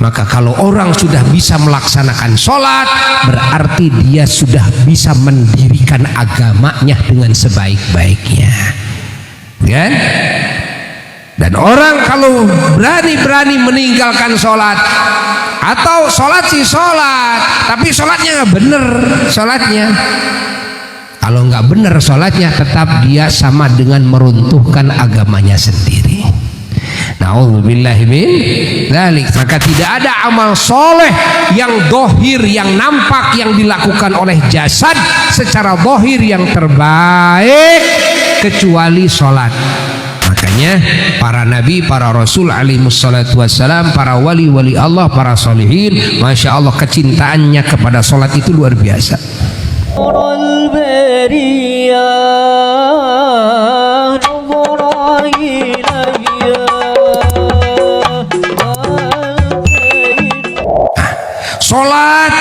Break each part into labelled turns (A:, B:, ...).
A: Maka kalau orang sudah bisa melaksanakan sholat, berarti dia sudah bisa mendirikan agamanya dengan sebaik-baiknya, kan? Dan orang kalau berani-berani meninggalkan sholat, atau sholat sih sholat, tapi sholatnya nggak bener sholatnya. Kalau nggak bener sholatnya, tetap dia sama dengan meruntuhkan agamanya sendiri. Na'udzubillahi min dzalik. Maka tidak ada amal soleh yang dohir, yang nampak, yang dilakukan oleh jasad secara dohir yang terbaik kecuali sholat. Makanya para nabi, para rasul alaihissalatu wassalam, para wali-wali Allah, para solihin, masya Allah kecintaannya kepada sholat itu luar biasa. Sholat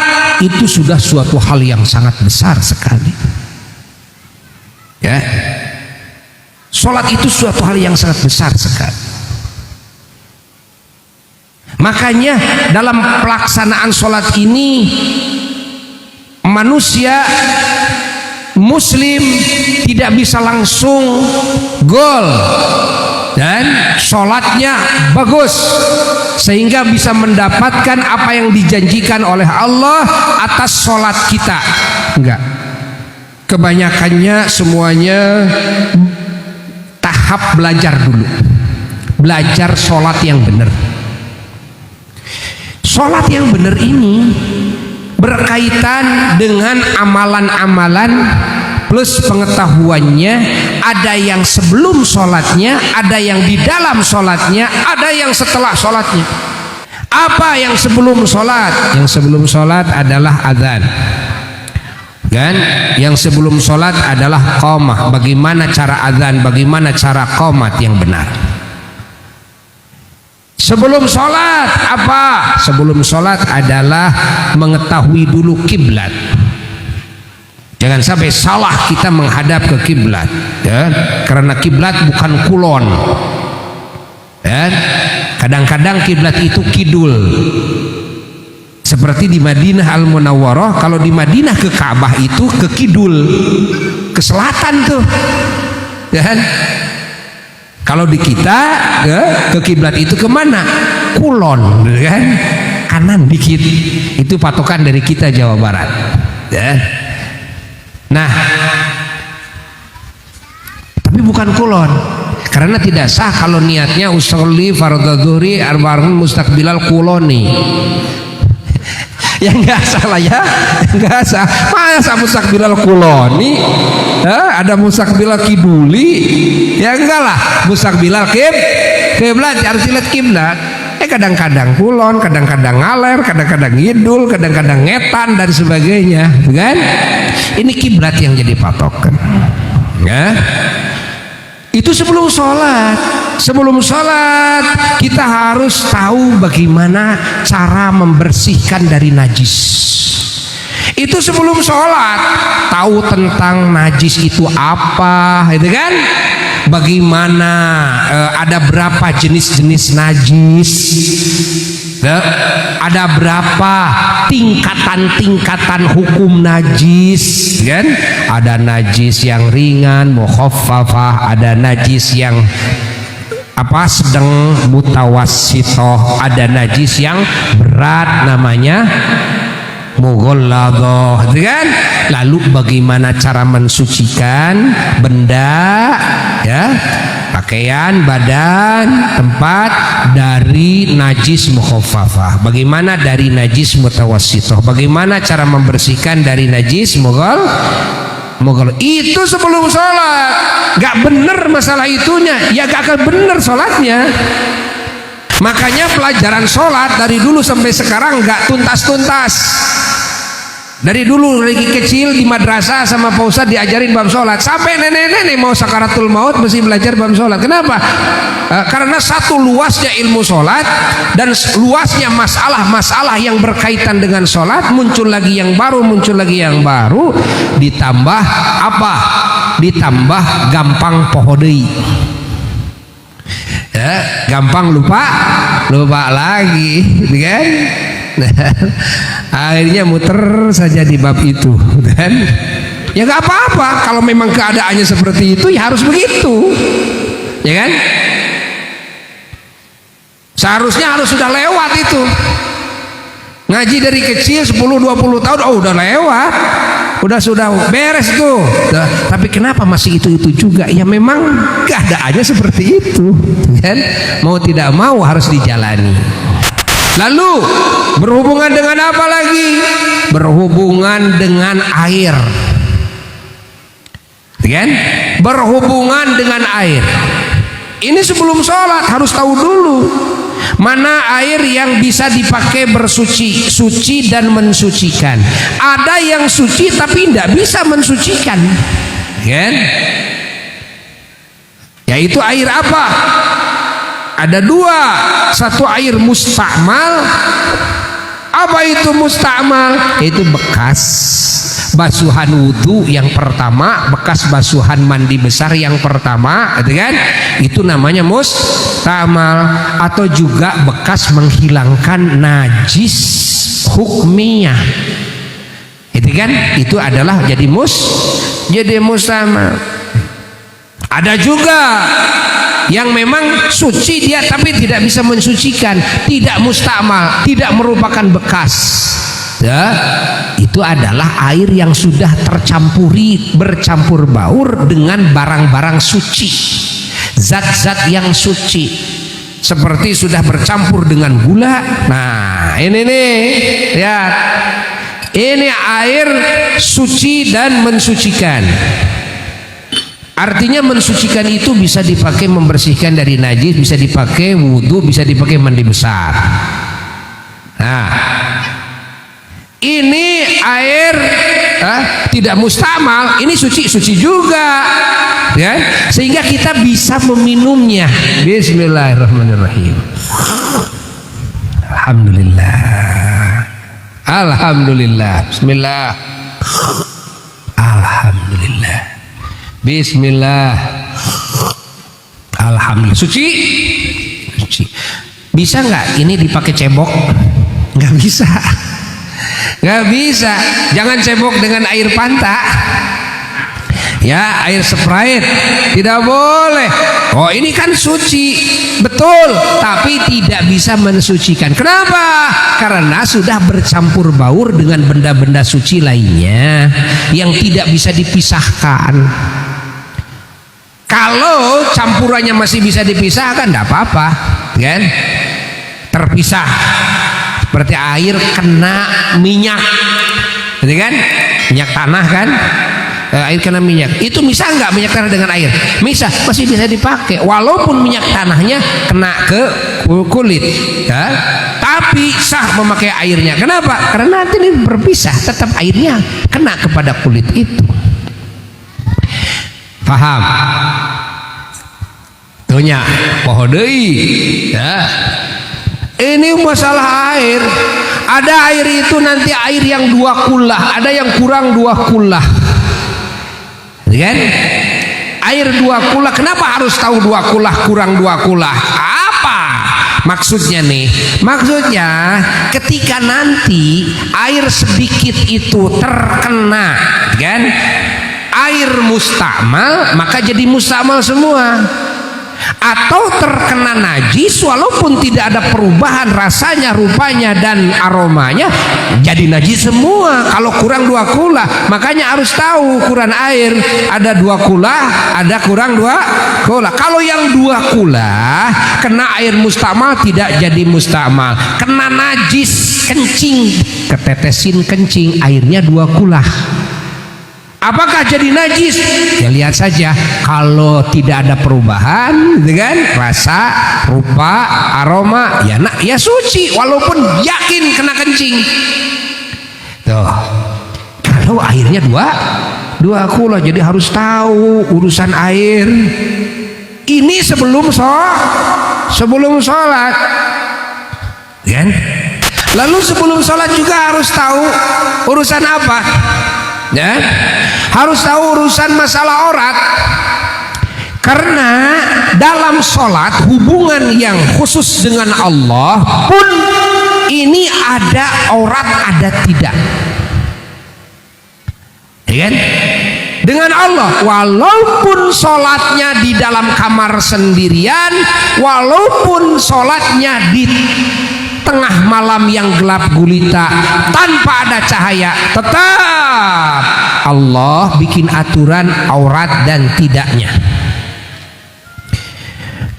A: itu sudah suatu hal yang sangat besar sekali, ya. Sholat itu suatu hal yang sangat besar sekali. Makanya dalam pelaksanaan sholat ini, manusia muslim tidak bisa langsung gol dan sholatnya bagus sehingga bisa mendapatkan apa yang dijanjikan oleh Allah atas sholat kita. Enggak, kebanyakannya semuanya tahap belajar dulu, belajar sholat yang benar. Sholat yang benar ini berkaitan dengan amalan-amalan plus pengetahuannya. Ada yang sebelum sholatnya, ada yang di dalam sholatnya, ada yang setelah sholatnya. Apa yang sebelum sholat? Yang sebelum sholat adalah adzan, kan? Yang sebelum sholat adalah qomah. Bagaimana cara adzan, bagaimana cara qomat yang benar. Sebelum sholat apa? Sebelum sholat adalah mengetahui dulu kiblat. Jangan sampai salah kita menghadap ke kiblat, ya, karena kiblat bukan kulon, ya. Kadang-kadang kiblat itu kidul, seperti di Madinah Al-Munawwarah. Kalau di Madinah ke Ka'bah itu ke kidul, ke selatan tuh, ya. Kalau di kita ke kiblat itu kemana? Kulon, kan? Kanan dikit. Itu patokan dari kita Jawa Barat, ya. Nah, tapi bukan kulon, karena tidak sah kalau niatnya usolli fardhu dzuhri arba'un mustaqbilal kuloni. Ya enggak salah, ya enggak sah. Masa mustaqbilal kuloni, ada mustaqbilal kiduli, ya enggak lah. Mustaqbilal kiblat harus lihat kiblat. Kadang-kadang kulon, kadang-kadang ngaler, kadang-kadang ngidul, kadang-kadang ngetan dan sebagainya, kan? Ini kiblat yang jadi patokan, ya. Itu sebelum sholat. Sebelum sholat kita harus tahu bagaimana cara membersihkan dari najis. Itu sebelum sholat, tahu tentang najis itu apa, gitu kan? Bagaimana, ada berapa jenis-jenis najis, ada berapa tingkatan-tingkatan hukum najis, kan? Ada najis yang ringan, mukhaffafah, ada najis yang sedang, mutawassithah, ada najis yang berat namanya mughalladhah, kan? Lalu bagaimana cara mensucikan benda, ya, pakaian, badan, tempat dari najis mukhaffafah, bagaimana dari najis mutawassithah, bagaimana cara membersihkan dari najis mughalladhah. Itu sebelum sholat. Gak bener masalah itunya, ya gak akan bener sholatnya. Makanya pelajaran sholat dari dulu sampai sekarang gak tuntas-tuntas. Dari dulu, dari kecil di madrasah sama Pak Ustadz diajarin bab sholat, sampai nenek-nenek mau sakaratul maut mesti belajar bab sholat. Kenapa? Karena satu, luasnya ilmu sholat, dan luasnya masalah-masalah yang berkaitan dengan sholat, muncul lagi yang baru, muncul lagi yang baru, ditambah apa? Ditambah gampang pohodei, ya, gampang lupa lupa lagi, kan? Akhirnya muter saja di bab itu, kan? Ya nggak apa-apa, kalau memang keadaannya seperti itu ya harus begitu, ya kan? Seharusnya harus sudah lewat itu. Ngaji dari kecil 10-20 tahun, oh udah lewat, sudah beres tuh. Tapi kenapa masih itu juga? Ya memang keadaannya seperti itu, kan? Mau tidak mau harus dijalani. Lalu berhubungan dengan apa lagi? Berhubungan dengan air, kan? Berhubungan dengan air. Ini sebelum sholat harus tahu dulu mana air yang bisa dipakai bersuci, suci dan mensucikan. Ada yang suci tapi tidak bisa mensucikan, kan? Yaitu air apa? Ada dua, satu air mustakmal. Apa itu mustakmal? Itu bekas basuhan wudhu yang pertama, bekas basuhan mandi besar yang pertama, gitu kan? Itu namanya mustakmal. Atau juga bekas menghilangkan najis hukmiyah, itu kan? Itu adalah jadi mustakmal. Ada juga yang memang suci dia tapi tidak bisa mensucikan, tidak mustakmal, tidak merupakan bekas. Ya, itu adalah air yang sudah bercampur baur dengan barang-barang suci, zat-zat yang suci, seperti sudah bercampur dengan gula. Nah, ini nih, lihat, ini air suci dan mensucikan. Artinya mensucikan itu bisa dipakai membersihkan dari najis, bisa dipakai wudhu, bisa dipakai mandi besar. Nah, ini air tidak mustakmal, ini suci juga, ya, sehingga kita bisa meminumnya. Bismillahirrahmanirrahim. Alhamdulillah. Bismillah. Alhamdulillah. Bismillah. Alhamdulillah. Suci. Bisa nggak ini dipakai cebok? Nggak bisa. Nggak bisa. Jangan cebok dengan air panta, ya, air Sprite, tidak boleh. Oh, ini kan suci, betul, tapi tidak bisa mensucikan. Kenapa? Karena sudah bercampur baur dengan benda-benda suci lainnya yang tidak bisa dipisahkan. Kalau campurannya masih bisa dipisahkan, tidak apa-apa, kan? Terpisah. Seperti air kena minyak, gitu kan? Minyak tanah kan? Air kena minyak, itu bisa nggak minyak tanah dengan air? Bisa, masih bisa dipakai walaupun minyak tanahnya kena ke kulit, ya? Tapi sah memakai airnya. Kenapa? Karena nanti ini berpisah, tetap airnya kena kepada kulit itu. Paham? Tuhnya pohon deui, ya. Ini masalah air. Ada air itu nanti air yang 2 kullah, ada yang kurang 2 kullah, kan? Air 2 kullah. Kenapa harus tahu 2 kullah kurang 2 kullah? Apa maksudnya nih? Maksudnya ketika nanti air sedikit itu terkena, kan, air mustakmal, maka jadi mustakmal semua. Atau terkena najis walaupun tidak ada perubahan rasanya, rupanya dan aromanya, jadi najis semua. Kalau kurang 2 kullah, makanya harus tahu ukuran air, ada 2 kullah, ada kurang 2 kullah. Kalau yang 2 kullah kena air mustakmal tidak jadi mustakmal. Kena najis kencing, ketetesin kencing, airnya 2 kullah, apakah jadi najis? Ya lihat saja, kalau tidak ada perubahan, gitu kan, rasa, rupa, aroma, ya suci walaupun yakin kena kencing. Tuh, kalau airnya 2 kullah, jadi harus tahu urusan air. Ini sebelum sholat, kan? Lalu sebelum sholat juga harus tahu urusan apa? Ya, harus tahu urusan masalah aurat. Karena dalam sholat hubungan yang khusus dengan Allah pun ini ada aurat ada tidak, ya kan? Dengan Allah, walaupun sholatnya di dalam kamar sendirian, walaupun sholatnya di tengah malam yang gelap gulita tanpa ada cahaya, tetap Allah bikin aturan aurat dan tidaknya.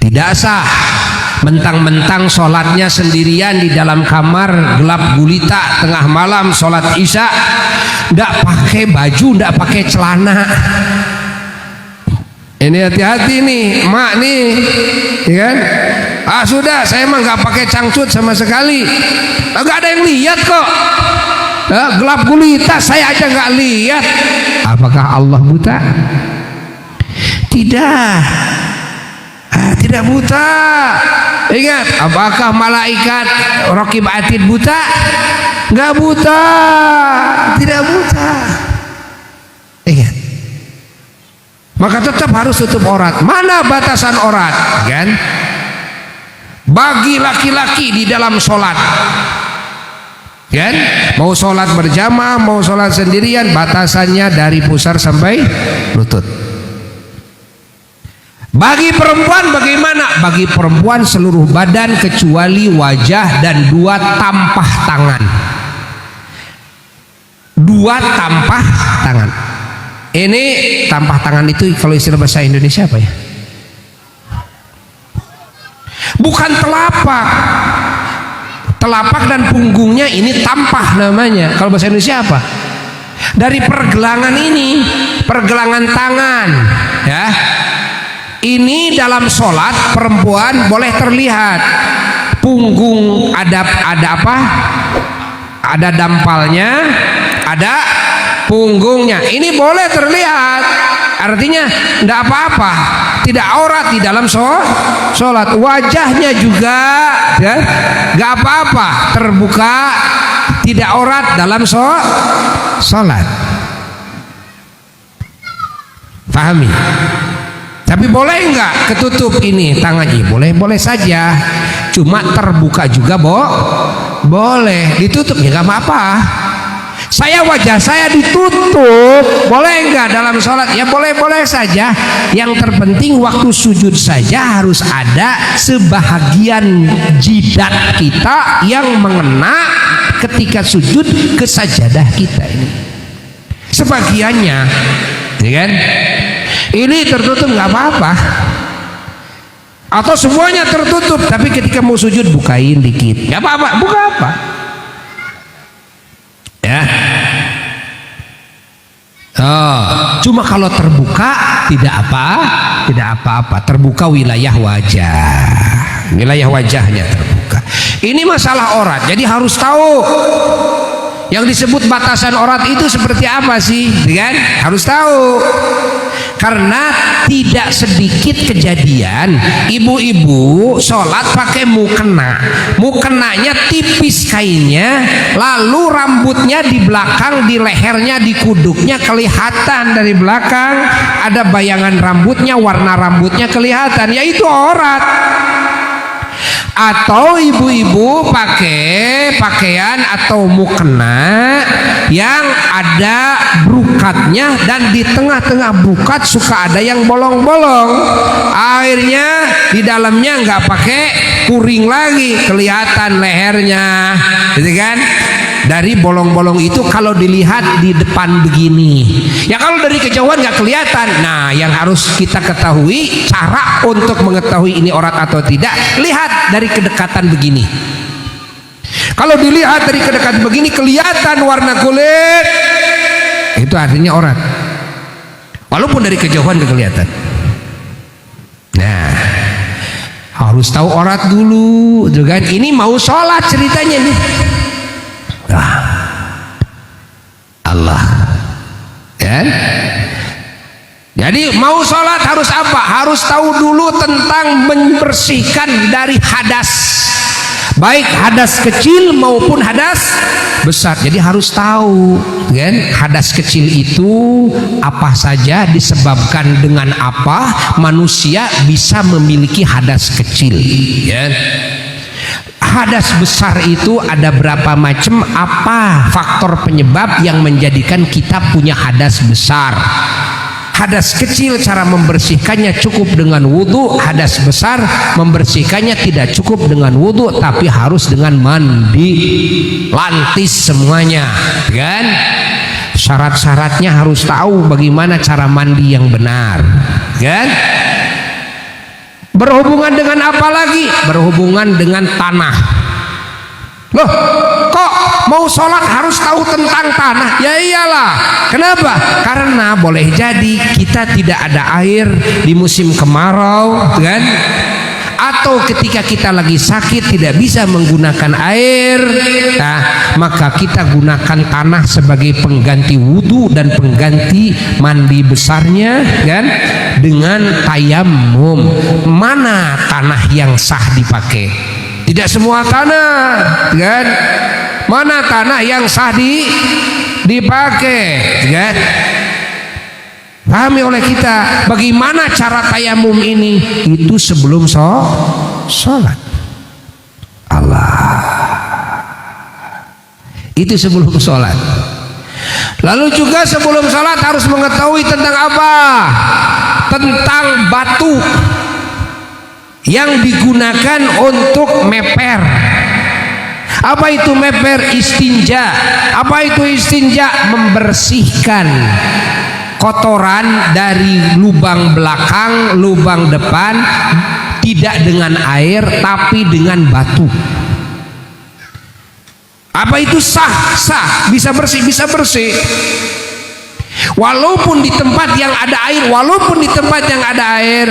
A: Tidak sah mentang-mentang sholatnya sendirian di dalam kamar gelap gulita tengah malam sholat isya, nggak pakai baju, nggak pakai celana. Ini hati-hati nih mak nih, ya kan? Sudah, saya emang nggak pakai cangcut sama sekali, nggak ada yang lihat kok. Gelap gulita saya aja nggak lihat. Apakah Allah buta? Tidak. Tidak buta. Ingat, apakah malaikat Raqib Atid buta? Enggak buta. Tidak buta. Ingat. Maka tetap harus tutup aurat. Mana batasan aurat, kan? Bagi laki-laki di dalam sholat, kan? Mau sholat berjamaah, mau sholat sendirian, batasannya dari pusar sampai lutut. Bagi perempuan bagaimana? Bagi perempuan seluruh badan kecuali wajah dan 2 tampah tangan. 2 tampah tangan. Ini tampah tangan itu kalau istilah bahasa Indonesia apa ya? Bukan telapak. Telapak dan punggungnya ini tampah namanya. Kalau bahasa Indonesia apa? Dari pergelangan ini, pergelangan tangan, ya. Ini dalam sholat perempuan boleh terlihat punggung, ada apa? Ada dampalnya, ada punggungnya. Ini boleh terlihat. Artinya tidak apa-apa, tidak aurat di dalam sholat. Wajahnya juga, ya, nggak apa-apa, terbuka, tidak aurat dalam sholat. Pahami? Tapi boleh enggak ketutup ini tangannya? Boleh saja. Cuma terbuka juga boleh. Ditutup ya enggak apa-apa. Wajah saya ditutup, boleh enggak dalam sholat? Ya boleh saja. Yang terpenting waktu sujud saja harus ada sebahagian jidat kita yang mengena ketika sujud ke sajadah kita ini. Sebagiannya, ya kan? Ini tertutup nggak apa-apa, atau semuanya tertutup tapi ketika mau sujud bukain dikit, nggak apa-apa, buka apa ya. Cuma kalau terbuka tidak apa-apa, terbuka wilayah wajahnya terbuka. Ini masalah aurat, jadi harus tahu yang disebut batasan aurat itu seperti apa sih, kan? Harus tahu. Karena tidak sedikit kejadian ibu-ibu sholat pakai mukena, mukenanya tipis kainnya, lalu rambutnya di belakang, di lehernya, di kuduknya kelihatan dari belakang, ada bayangan rambutnya, warna rambutnya kelihatan, yaitu aurat. Atau ibu-ibu pakai pakaian atau mukena yang ada brukatnya dan di tengah-tengah brukat suka ada yang bolong-bolong, akhirnya di dalamnya nggak pakai kuring lagi, kelihatan lehernya, gitu kan? Dari bolong-bolong itu kalau dilihat di depan begini, ya kalau dari kejauhan nggak kelihatan. Nah, yang harus kita ketahui cara untuk mengetahui ini aurat atau tidak, lihat dari kedekatan begini. Kalau dilihat dari kedekatan begini kelihatan warna kulit, itu artinya aurat. Walaupun dari kejauhan nggak kelihatan. Nah, harus tahu aurat dulu, juga. Ini mau sholat ceritanya nih. Allah, ya. Jadi mau sholat harus apa? Harus tahu dulu tentang membersihkan dari hadas, baik hadas kecil maupun hadas besar. Jadi harus tahu kan, hadas kecil itu apa saja, disebabkan dengan apa manusia bisa memiliki hadas kecil ya. Hadas besar itu ada berapa macam, apa faktor penyebab yang menjadikan kita punya hadas besar. Hadas kecil cara membersihkannya cukup dengan wudhu, hadas besar membersihkannya tidak cukup dengan wudhu tapi harus dengan mandi lantis semuanya kan. Syarat-syaratnya harus tahu bagaimana cara mandi yang benar kan. Berhubungan dengan apa lagi? Berhubungan dengan tanah. Loh, kok mau sholat harus tahu tentang tanah? Ya iyalah. Kenapa? Karena boleh jadi kita tidak ada air di musim kemarau kan, atau ketika kita lagi sakit tidak bisa menggunakan air, nah, maka kita gunakan tanah sebagai pengganti wudhu dan pengganti mandi besarnya kan, dengan tayamum. Mana tanah yang sah dipakai? Tidak semua tanah kan. Mana tanah yang sah dipakai kan? Pahami oleh kita bagaimana cara tayamum ini. Itu sebelum sholat. Allah, itu sebelum sholat. Lalu juga sebelum sholat harus mengetahui tentang apa? Tentang batu yang digunakan untuk meper. Apa itu meper? Istinja. Apa itu istinja? Membersihkan kotoran dari lubang belakang, lubang depan, tidak dengan air tapi dengan batu. Apa itu sah? Sah, bisa bersih, bisa bersih. Walaupun di tempat yang ada air, walaupun di tempat yang ada air,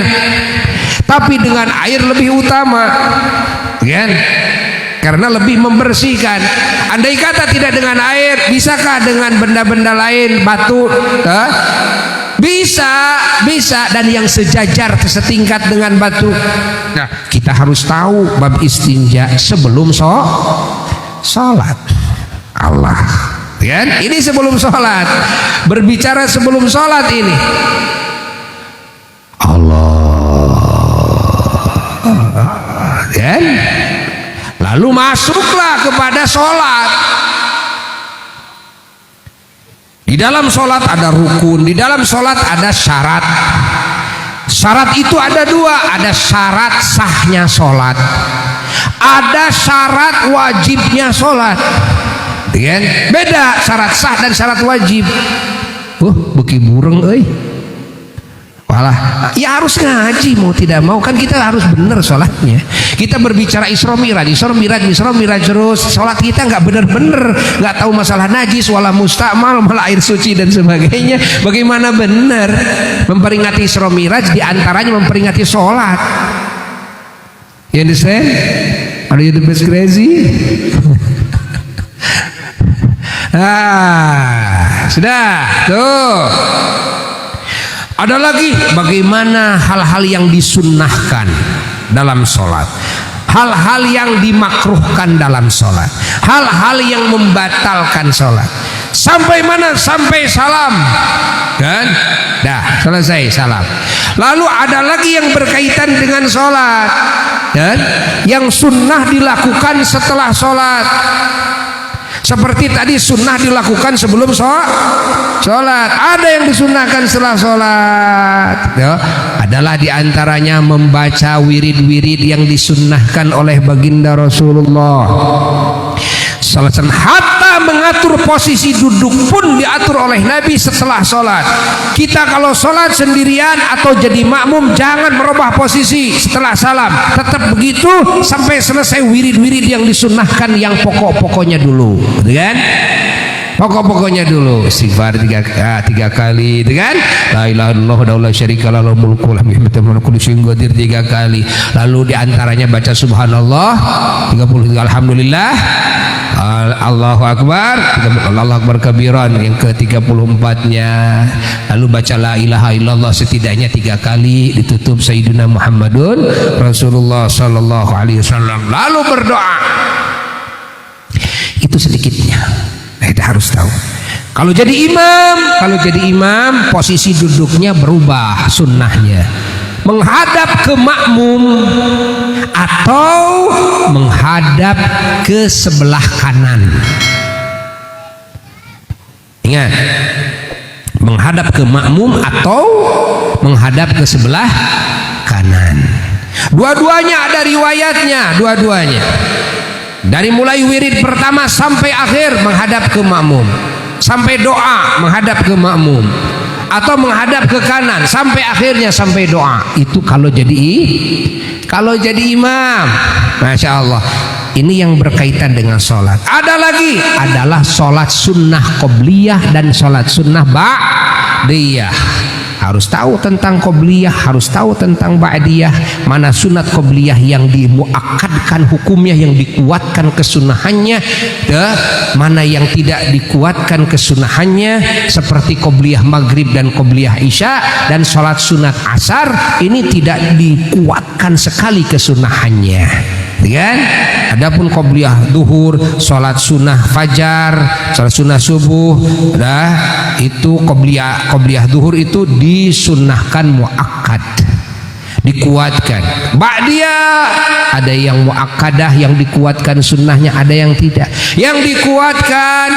A: tapi dengan air lebih utama kan, karena lebih membersihkan. Andai kata tidak dengan air, bisakah dengan benda-benda lain, batu? Bisa, dan yang sejajar setingkat dengan batu. Nah, kita harus tahu bab istinja sebelum sholat. Allah kan, ini sebelum sholat. Berbicara sebelum sholat ini kan? Lalu masuklah kepada sholat. Di dalam sholat ada rukun, di dalam sholat ada syarat. Syarat itu ada dua, ada syarat sahnya sholat, ada syarat wajibnya sholat kan? Beda syarat sah dan syarat wajib. Beki bureng Walah, ya harus ngaji mau tidak mau kan, kita harus benar sholatnya. Kita berbicara Isra Miraj terus sholat kita nggak benar-benar, nggak tahu masalah najis, wala mustakmal, malah air suci dan sebagainya. Bagaimana benar memperingati Isra Miraj? Diantaranya memperingati sholat. You understand? Are you the best crazy? Sudah tuh. Ada lagi bagaimana hal-hal yang disunnahkan dalam sholat, hal-hal yang dimakruhkan dalam sholat, hal-hal yang membatalkan sholat. Sampai mana? Sampai salam kan? Dah selesai salam. Lalu ada lagi yang berkaitan dengan sholat kan? Yang sunnah dilakukan setelah sholat. Seperti tadi sunnah dilakukan sebelum sholat. Ada yang disunnahkan setelah sholat ya. Adalah diantaranya membaca wirid-wirid yang disunnahkan oleh baginda Rasulullah. Hatta mengatur posisi duduk pun diatur oleh Nabi setelah sholat. Kita kalau sholat sendirian atau jadi makmum jangan merubah posisi setelah salam, tetap begitu sampai selesai wirid-wirid yang disunnahkan, yang pokok-pokoknya dulu kan? Pokok-pokoknya dulu. Istighfar tiga kali kan? La ilaha illallah la syarika lahu mulku lahu mulku syinggodir 3 kali. Lalu diantaranya baca subhanallah 30, alhamdulillah Allahu Akbar, Allahu Akbar kabiran yang ke-34-nya. Lalu baca la ilaha illallah setidaknya 3 kali, ditutup Sayyidina Muhammadun Rasulullah sallallahu alaihi wasallam. Lalu berdoa. Itu sedikitnya. Nah, kita harus tahu. Kalau jadi imam, posisi duduknya berubah sunnahnya. Menghadap ke makmum atau menghadap ke sebelah kanan. Ingat, menghadap ke makmum atau menghadap ke sebelah kanan. Dua-duanya ada riwayatnya, dua-duanya. Dari mulai wirid pertama sampai akhir menghadap ke makmum, sampai doa menghadap ke makmum, atau menghadap ke kanan sampai akhirnya sampai doa. Itu kalau jadi imam. Masya Allah. Ini yang berkaitan dengan sholat. Ada lagi adalah sholat sunnah qobliyah dan sholat sunnah ba'diyah. Harus tahu tentang qobliyah, harus tahu tentang ba'diyah. Mana sunat qobliyah yang dimuakkadkan hukumnya, yang dikuatkan kesunahannya, mana yang tidak dikuatkan kesunahannya, seperti qobliyah maghrib dan qobliyah isya. Dan sholat sunat asar ini tidak dikuatkan sekali kesunahannya, kan? Adapun qobliyah duhur, sholat sunnah fajar, sholat sunnah subuh, itu qobliyah duhur itu disunnahkan muakkad, dikuatkan. Ba'diyah ada yang muakkadah, yang dikuatkan sunnahnya, ada yang tidak. Yang dikuatkan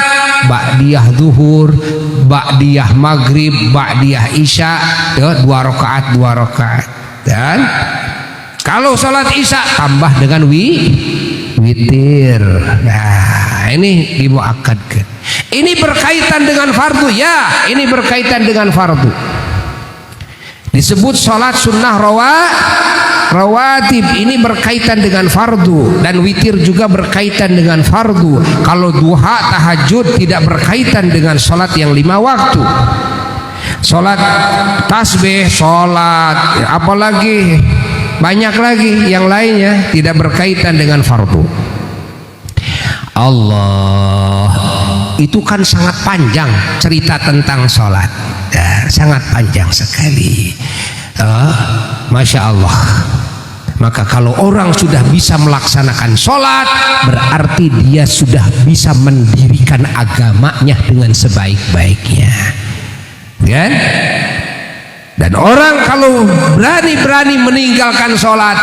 A: ba'diyah duhur, ba'diyah maghrib, ba'diyah isya, 2 rakaat. Dan kalau sholat isya tambah dengan witir. Nah, ini dimuakkadkan. Ini berkaitan dengan fardu, ya. Ini berkaitan dengan fardu. Disebut sholat sunnah rawatib. Ini berkaitan dengan fardu, dan witir juga berkaitan dengan fardu. Kalau duha, tahajud tidak berkaitan dengan sholat yang 5 waktu. Sholat tasbih, sholat apalagi banyak lagi yang lainnya tidak berkaitan dengan fardu. Allah, itu kan sangat panjang cerita tentang sholat, ya, sangat panjang sekali. Masya Allah. Maka kalau orang sudah bisa melaksanakan sholat, berarti dia sudah bisa mendirikan agamanya dengan sebaik-baiknya, kan? Dan orang kalau berani meninggalkan sholat,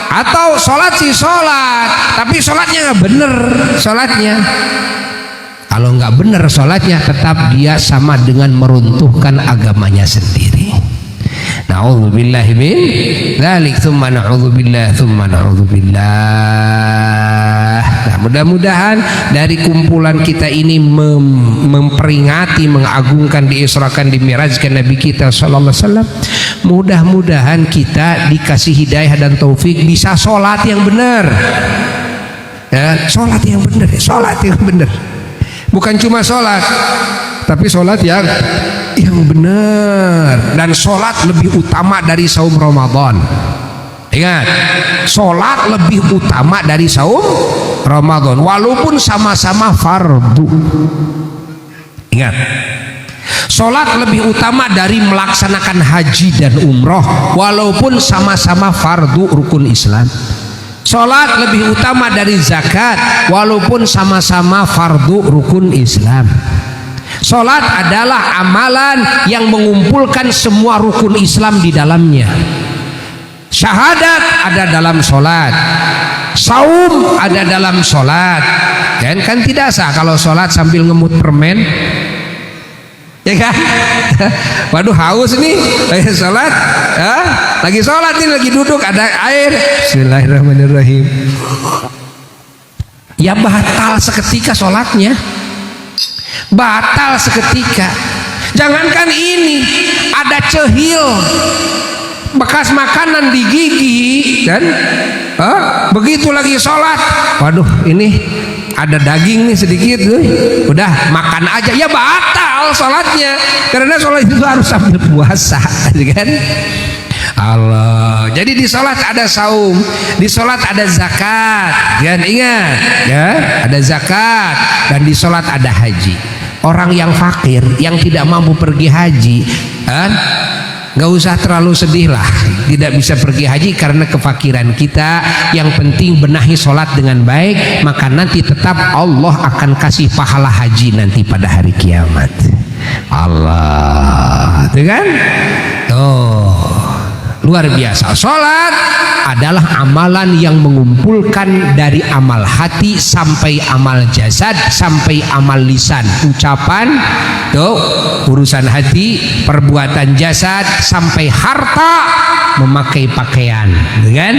A: atau sholat sih sholat, tapi sholatnya nggak bener sholatnya. Kalau nggak bener sholatnya, tetap dia sama dengan meruntuhkan agamanya sendiri. Na'udzubillahi min dzalik, tsumma na'udzubillah, tsumma na'udzubillah. Nah, mudah-mudahan dari kumpulan kita ini memperingati, mengagungkan, diisrakan, dimirajkan Nabi kita sallallahu alaihi wasallam. Mudah-mudahan kita dikasih hidayah dan taufik bisa sholat yang benar. Ya, sholat yang benar, sholat yang benar. Bukan cuma sholat, tapi sholat yang benar. Dan sholat lebih utama dari saum Ramadan. Ingat, sholat lebih utama dari saum Ramadan, walaupun sama-sama fardu. Ingat, sholat lebih utama dari melaksanakan haji dan umroh, walaupun sama-sama fardu rukun Islam. Sholat lebih utama dari zakat, walaupun sama-sama fardu rukun Islam. Sholat adalah amalan yang mengumpulkan semua rukun Islam di dalamnya. Syahadat ada dalam sholat, saum ada dalam sholat. Kan tidak sah kalau sholat sambil ngemut permen, ya kan? Waduh, haus nih, lagi sholat, lagi sholat nih, lagi duduk ada air, bismillahirrahmanirrahim, ya batal seketika sholatnya, batal seketika. Jangankan ini, ada cehil bekas makanan di gigi, dan begitu lagi sholat, waduh ini ada daging nih sedikit, udah makan aja, ya batal sholatnya. Karena sholat itu harus sambil puasa, kan? Allah. Jadi di sholat ada saum, di sholat ada zakat, jangan ingat ya, ada zakat, dan di sholat ada haji. Orang yang fakir, yang tidak mampu pergi haji, kan? Gak usah terlalu sedih lah, tidak bisa pergi haji karena kefakiran kita. Yang penting benahi sholat dengan baik, maka nanti tetap Allah akan kasih pahala haji nanti pada hari kiamat. Allah, itu kan? Tuh, luar biasa. Sholat adalah amalan yang mengumpulkan dari amal hati sampai amal jasad sampai amal lisan, ucapan, tuh urusan hati, perbuatan jasad sampai harta, memakai pakaian, kan?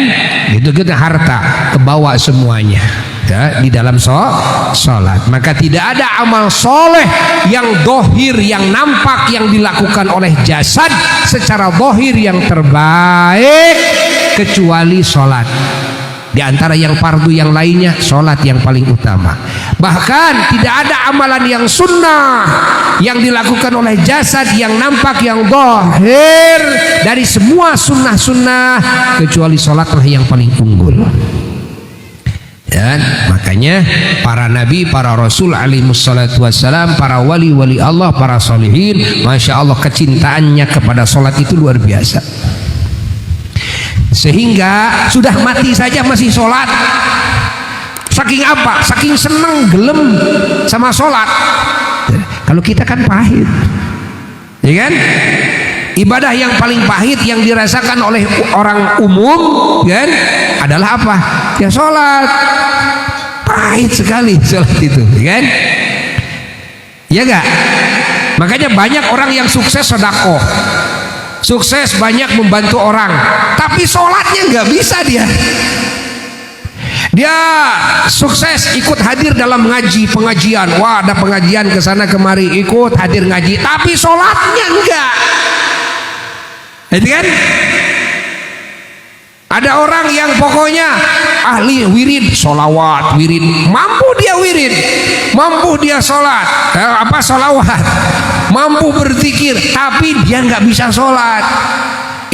A: Itu kita harta kebawa semuanya ya, di dalam sholat. Maka tidak ada amal soleh yang dohir, yang nampak, yang dilakukan oleh jasad secara dohir yang terbaik kecuali sholat. Di antara yang fardu yang lainnya, sholat yang paling utama. Bahkan tidak ada amalan yang sunnah yang dilakukan oleh jasad yang nampak, yang dohir dari semua sunnah-sunnah kecuali sholatlah yang paling unggul. Dan makanya para nabi, para rasul alaihissalatu wassalam, para wali-wali Allah, para solihin, masya Allah kecintaannya kepada sholat itu luar biasa. Sehingga sudah mati saja masih sholat. Saking apa? Saking seneng, gelem sama sholat. Kalau kita kan pahit, ya kan? Ibadah yang paling pahit yang dirasakan oleh orang umum, kan, adalah apa? Ya sholat. Pahit sekali sholat itu, kan? Ya gak? Makanya banyak orang yang sukses sedekah, sukses banyak membantu orang, tapi sholatnya nggak bisa dia. Dia sukses ikut hadir dalam pengajian, wah ada pengajian ke sana kemari, ikut hadir ngaji, tapi sholatnya enggak. Itu kan? Ada orang yang pokoknya ahli wirid, sholawat, wirid, mampu dia wirid, mampu dia sholat, sholawat, mampu berzikir, tapi dia nggak bisa sholat.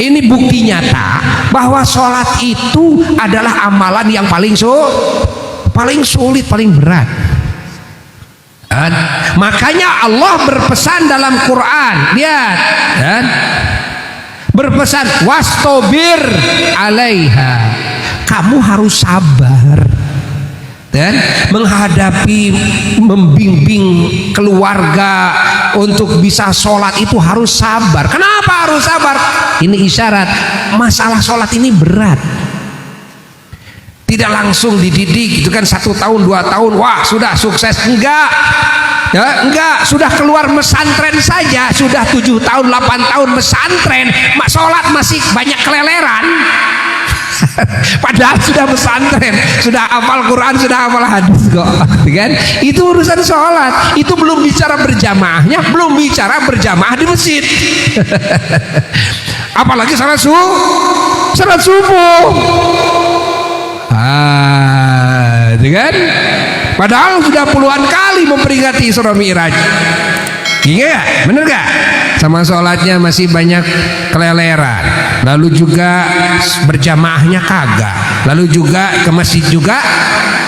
A: Ini bukti nyata bahwa sholat itu adalah amalan yang paling sulit, paling berat. Dan makanya Allah berpesan dalam Quran, lihat, dan berpesan wastobir alaiha, kamu harus sabar dan menghadapi, membimbing keluarga untuk bisa sholat itu harus sabar. Kenapa harus sabar? Ini isyarat masalah sholat ini berat. Tidak langsung dididik, itu kan 1 tahun 2 tahun, wah sudah sukses. Enggak. Ya, enggak, sudah keluar mesantren saja, sudah 7 tahun 8 tahun mesantren, sholat masih banyak keleleran. Padahal sudah pesantren, sudah hafal Quran, sudah hafal hadis kok, kan? Itu urusan sholat. Itu belum bicara berjamaahnya, belum bicara berjamaah di masjid. Apalagi salat subuh. Itu kan? Padahal sudah puluhan kali memperingati Isra Mi'raj. Iya, bener gak? Sama sholatnya masih banyak keleleran. Lalu juga berjamaahnya kagak. Lalu juga ke masjid juga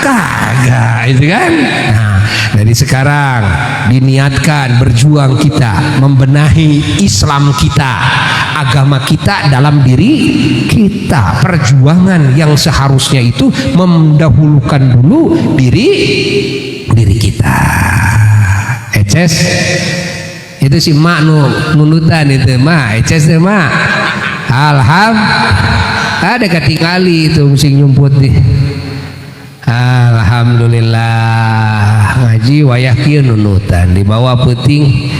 A: kagak, itu kan? Nah, dari sekarang diniatkan berjuang kita membenahi Islam kita, agama kita dalam diri kita. Perjuangan yang seharusnya itu mendahulukan dulu diri kita. Eces itu si mak nunutan itu mak, eces itu mak. Ada ketinggali itu mesti nyumput nih. Alhamdulillah ngaji wayah kieu nunutan dibawa peuting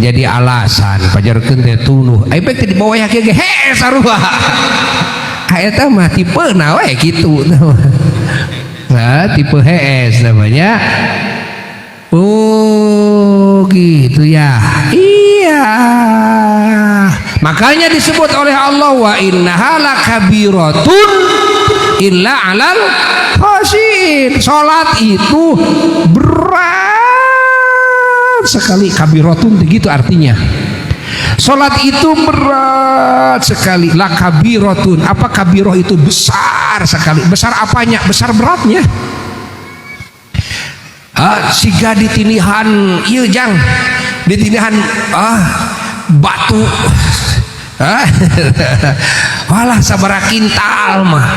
A: jadi alasan pajarkeun teh tunuh ai bek di bawah wayah kieu ge he sarua eta mah tipeuna we kitu. Nah tipe HS namanya. Oh gitu ya. Iya. Makanya disebut oleh Allah wa innaha lakabiratun illa 'alal khashin. Salat itu berat sekali, kabiratun begitu artinya. Sholat itu berat sekali. La kabiratun. Apa kabiroh itu? Besar sekali. Besar apanya? Besar beratnya. Siga ditinihan ieu jang, ditinihan batu, walah sabaraha kintal mah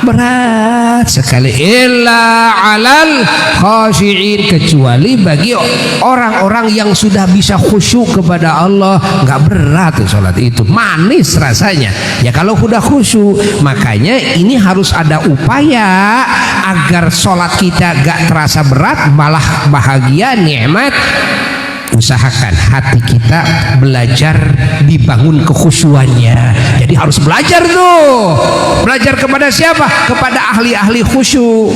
A: berat sekali. Illa alal khashi'in, kecuali bagi orang-orang yang sudah bisa khusyuk kepada Allah, nggak berat tuh sholat itu, manis rasanya. Ya kalau sudah khusyuk, makanya ini harus ada upaya agar sholat kita gak terasa berat, malah bahagia, nikmat. Usahakan hati kita belajar dibangun kekhusyuannya. Jadi harus belajar tuh. Belajar kepada siapa? Kepada ahli-ahli khusyuk.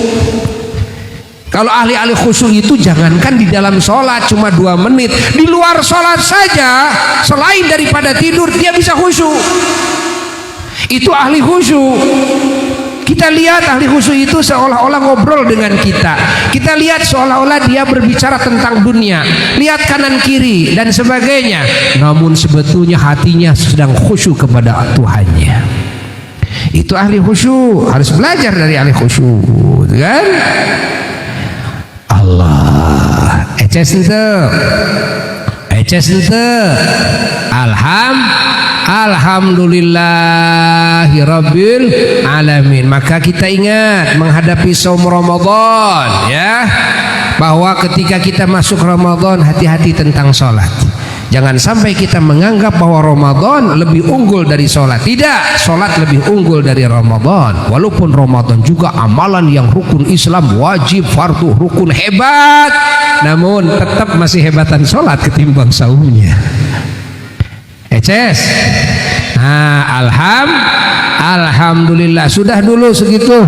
A: Kalau ahli-ahli khusyuk itu jangankan di dalam sholat cuma 2 menit, di luar sholat saja selain daripada tidur dia bisa khusyuk. Itu ahli khusyuk. Kita lihat ahli khusyuk itu seolah-olah ngobrol dengan kita. Kita lihat seolah-olah dia berbicara tentang dunia. Lihat kanan kiri dan sebagainya. Namun sebetulnya hatinya sedang khusyuk kepada Tuhannya. Itu ahli khusyuk. Harus belajar dari ahli khusyuk, kan? Allah. Eces ente. Alhamdulillahirabbil alamin. Maka kita ingat menghadapi saum Ramadan, ya, bahwa ketika kita masuk Ramadan, hati-hati tentang sholat. Jangan sampai kita menganggap bahwa Ramadan lebih unggul dari sholat. Tidak, sholat lebih unggul dari Ramadan. Walaupun Ramadan juga amalan yang rukun Islam, wajib, fardu, rukun, hebat, namun tetap masih hebatan sholat ketimbang saumnya. Alhamdulillah. Sudah dulu segitu.